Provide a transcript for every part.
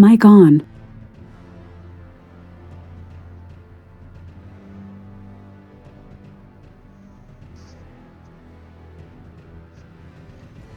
Mic on.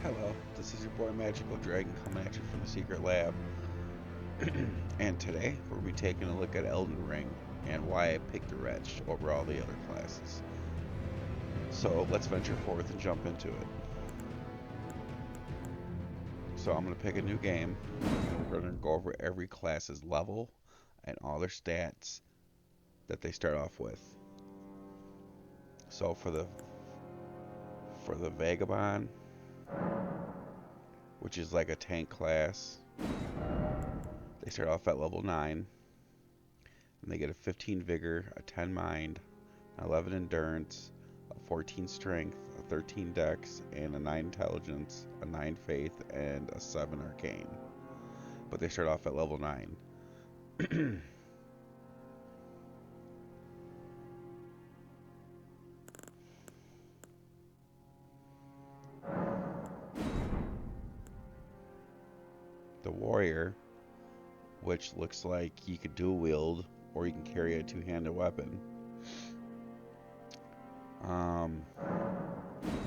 Hello, this is your boy Magical Dragon coming at you from the Secret Lab. And today we'll be taking a look at Elden Ring and why I picked the Wretch over all the other classes. So let's venture forth and jump into it. So I'm going to pick a new game and we're going to go over every class's level and all their stats that they start off with. So for the Vagabond, which is like a tank class, they start off at level 9. And they get a 15 vigor, a 10 mind, 11 endurance, a 14 strength, a 13 dex, and a 9 intelligence, a 9 faith, and a 7 arcane. But they start off at level 9. The warrior, which looks like you could dual wield or you can carry a two-handed weapon.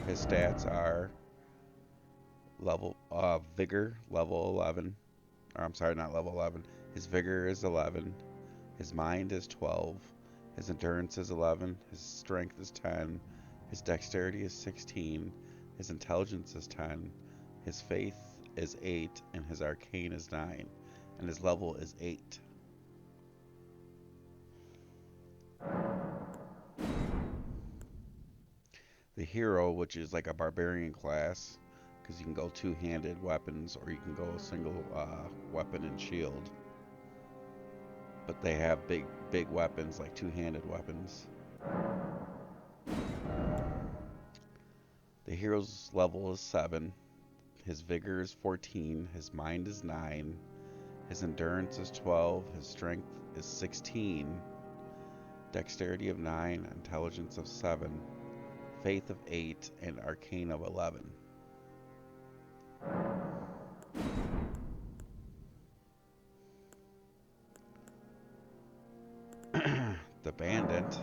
His stats are vigor level 11. Or I'm sorry, not level 11. His vigor is 11. His mind is 12. His endurance is 11. His strength is 10. His dexterity is 16. His intelligence is 10. His faith is 8. And his arcane is 9. And his level is 8. The hero, which is like a barbarian class, because you can go two-handed weapons or you can go single weapon and shield. But they have big weapons, like two-handed weapons. The hero's level is 7. His vigor is 14. His mind is 9. His endurance is 12. His strength is 16. Dexterity of 9. Intelligence of 7. Faith of 8. And arcane of 11. The Bandit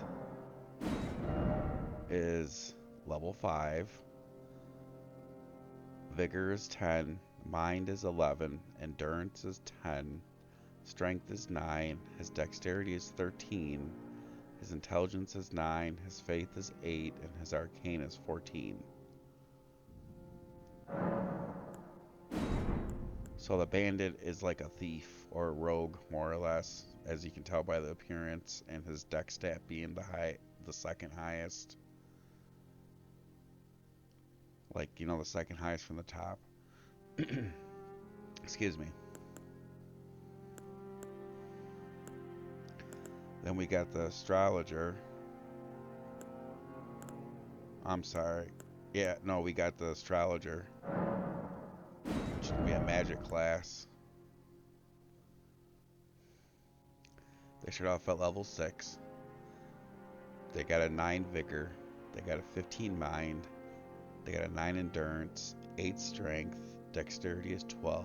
is level 5. Vigor is 10. Mind is 11. Endurance is 10. Strength is 9. His dexterity is 13. His intelligence is 9. His faith is 8. And his arcane is 14. So the bandit is like a thief or a rogue, more or less, as you can tell by the appearance and his dex stat being the second highest. Like, you know, the second highest from the top. Excuse me. Then we got the Astrologer. I'm sorry. Yeah, no, we got the Astrologer, which can be a magic class. They start off at level 6. They got a 9 vigor. They got a 15 mind. They got a 9 endurance, 8 strength, dexterity is 12,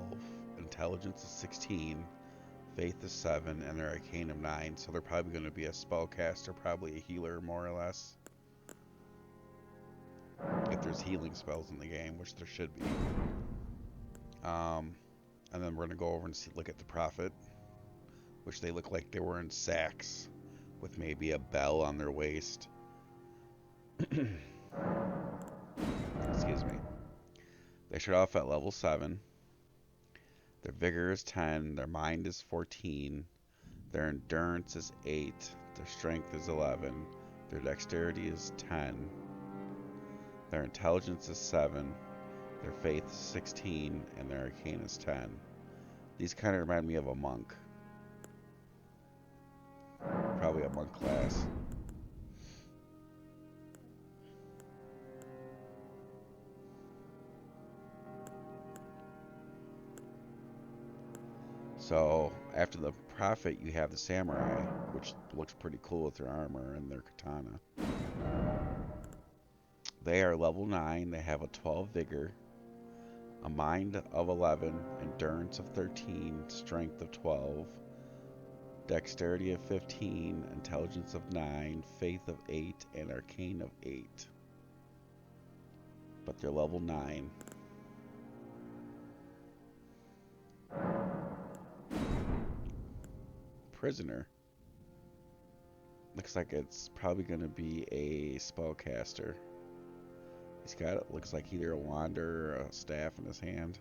intelligence is 16, faith is 7, and their arcane of 9. So they're probably going to be a spellcaster, probably a healer, more or less. If there's healing spells in the game, which there should be. And then we're going to go over and look at the Prophet, which they look like they were in sacks with maybe a bell on their waist. Excuse me. They start off at level 7. Their vigor is 10. Their mind is 14. Their endurance is 8. Their strength is 11. Their dexterity is 10. Their intelligence is 7. Their faith is 16. And their arcane is 10. These kind of remind me of a monk. Probably a monk class. So after the Prophet, you have the Samurai, which looks pretty cool with their armor and their katana. They are level 9. They have a 12 vigor. a mind of 11, endurance of 13, strength of 12, dexterity of 15, intelligence of 9, faith of 8, and arcane of 8. But they're level 9. Prisoner. Looks like it's probably going to be a spellcaster. He's got it. Looks like either a wand or a staff in his hand.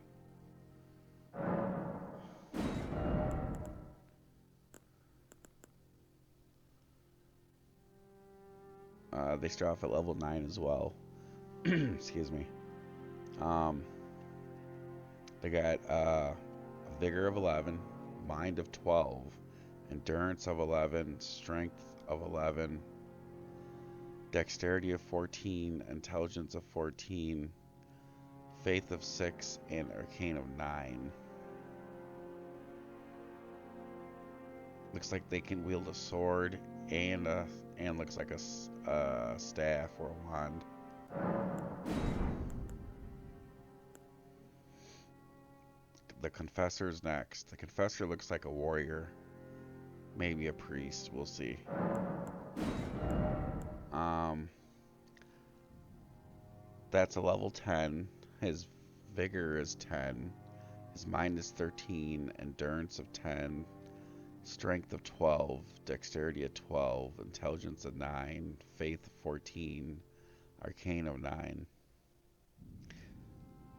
They start off at level 9 as well. Excuse me. They got a vigor of 11, mind of 12, endurance of 11, strength of 11, dexterity of 14, intelligence of 14, faith of 6, and arcane of 9. Looks like they can wield a sword and looks like a staff or a wand. The Confessor's next. The Confessor looks like a warrior, maybe a priest. We'll see. That's a level 10. His vigor is 10. His mind is 13. Endurance of 10. Strength of 12. Dexterity of 12. Intelligence of 9. Faith of 14. Arcane of 9.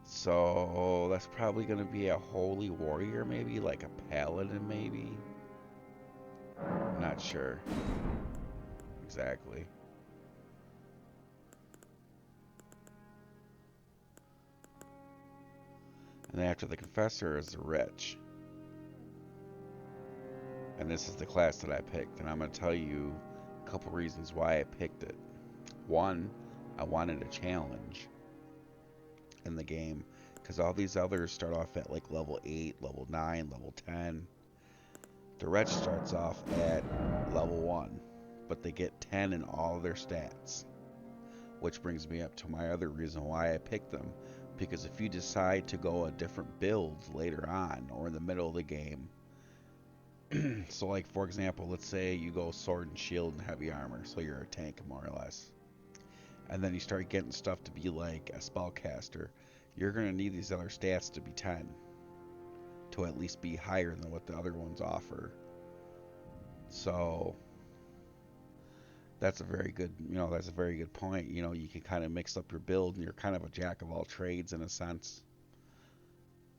So that's probably going to be a holy warrior, maybe like a paladin, maybe. I'm not sure exactly. And then after the Confessor is the Wretch. And this is the class that I picked. And I'm going to tell you a couple reasons why I picked it. One, I wanted a challenge in the game. Because all these others start off at like level 8, level 9, level 10. The Wretch starts off at level 1. But they get 10 in all of their stats. Which brings me up to my other reason why I picked them. Because if you decide to go a different build later on or in the middle of the game, so like for example, let's say you go sword and shield and heavy armor, so you're a tank more or less, and then you start getting stuff to be like a spellcaster, you're going to need these other stats to be 10 to at least be higher than what the other ones offer. So that's a very good, that's a very good point. You can kind of mix up your build and you're kind of a jack of all trades in a sense.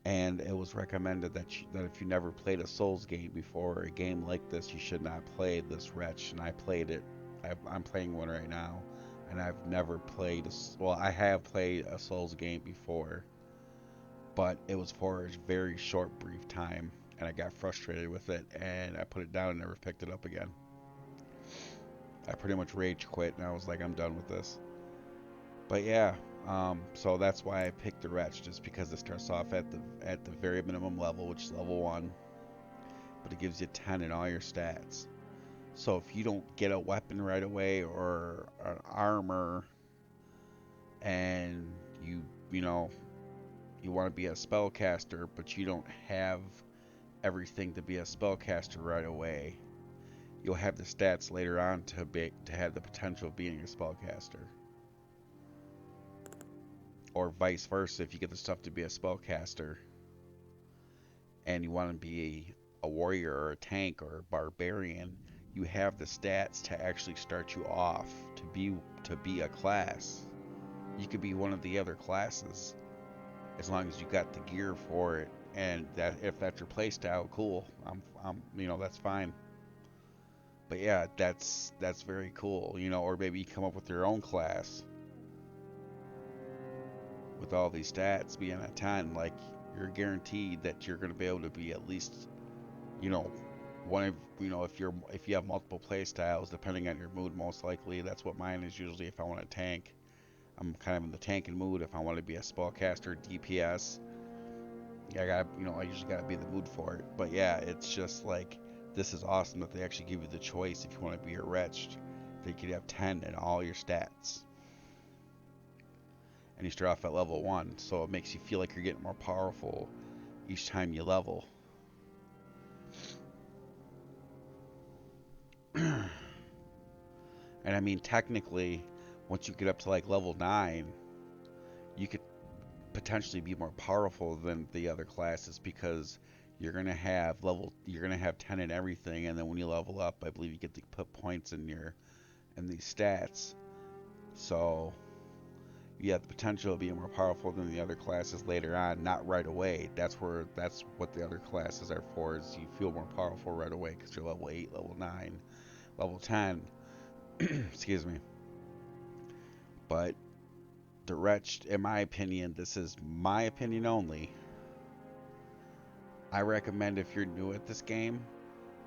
And it was recommended that if you never played a Souls game before, or a game like this, you should not play this Wretch. And I played it. I'm playing one right now, and I've never played I have played a Souls game before, but it was for a very short, brief time, and I got frustrated with it, and I put it down and never picked it up again. I pretty much rage quit, and I was like, I'm done with this. But yeah, so that's why I picked the Wretch, just because it starts off at the very minimum level, which is level 1, but it gives you 10 in all your stats. So if you don't get a weapon right away or an armor, and you want to be a spellcaster, but you don't have everything to be a spellcaster right away, you'll have the stats later on to have the potential of being a spellcaster. Or vice versa, if you get the stuff to be a spellcaster and you want to be a warrior or a tank or a barbarian, you have the stats to actually start you off to be a class. You could be one of the other classes as long as you got the gear for it, and that if that's your playstyle, cool. I'm that's fine. But yeah, that's very cool, or maybe you come up with your own class with all these stats being at 10, like you're guaranteed that you're going to be able to be at least, one of, if you have multiple play styles, depending on your mood, most likely. That's what mine is usually. If I want to tank, I'm kind of in the tanking mood. If I want to be a spellcaster, DPS, I usually got to be in the mood for it. But yeah, it's just like, this is awesome that they actually give you the choice. If you want to be a Wretch, they could have 10 in all your stats. and you start off at level 1, so it makes you feel like you're getting more powerful each time you level. And I mean, technically, once you get up to like level 9, you could potentially be more powerful than the other classes because you're gonna have 10 in everything, and then when you level up, I believe you get to put points in these stats. So you have the potential of being more powerful than the other classes later on, not right away. That's what the other classes are for, is you feel more powerful right away because you're level 8, level 9, level 10. Excuse me. But the wretch, in my opinion, this is my opinion only. I recommend, if you're new at this game,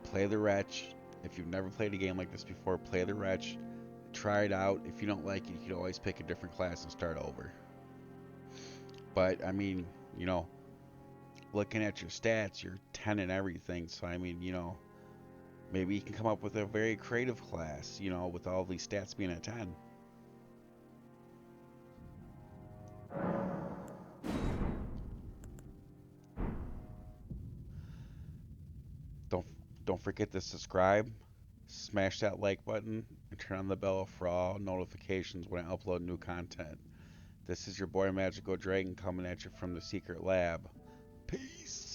play the wretch. If you've never played a game like this before, play the wretch. Try it out. If you don't like it, you can always pick a different class and start over. But I mean, you know, looking at your stats, you're 10 in everything. So I mean, maybe you can come up with a very creative class, with all these stats being a 10. Don't don't forget to subscribe, smash that like button, and turn on the bell for all notifications when I upload new content. This is your boy Magical Dragon coming at you from the secret lab. Peace.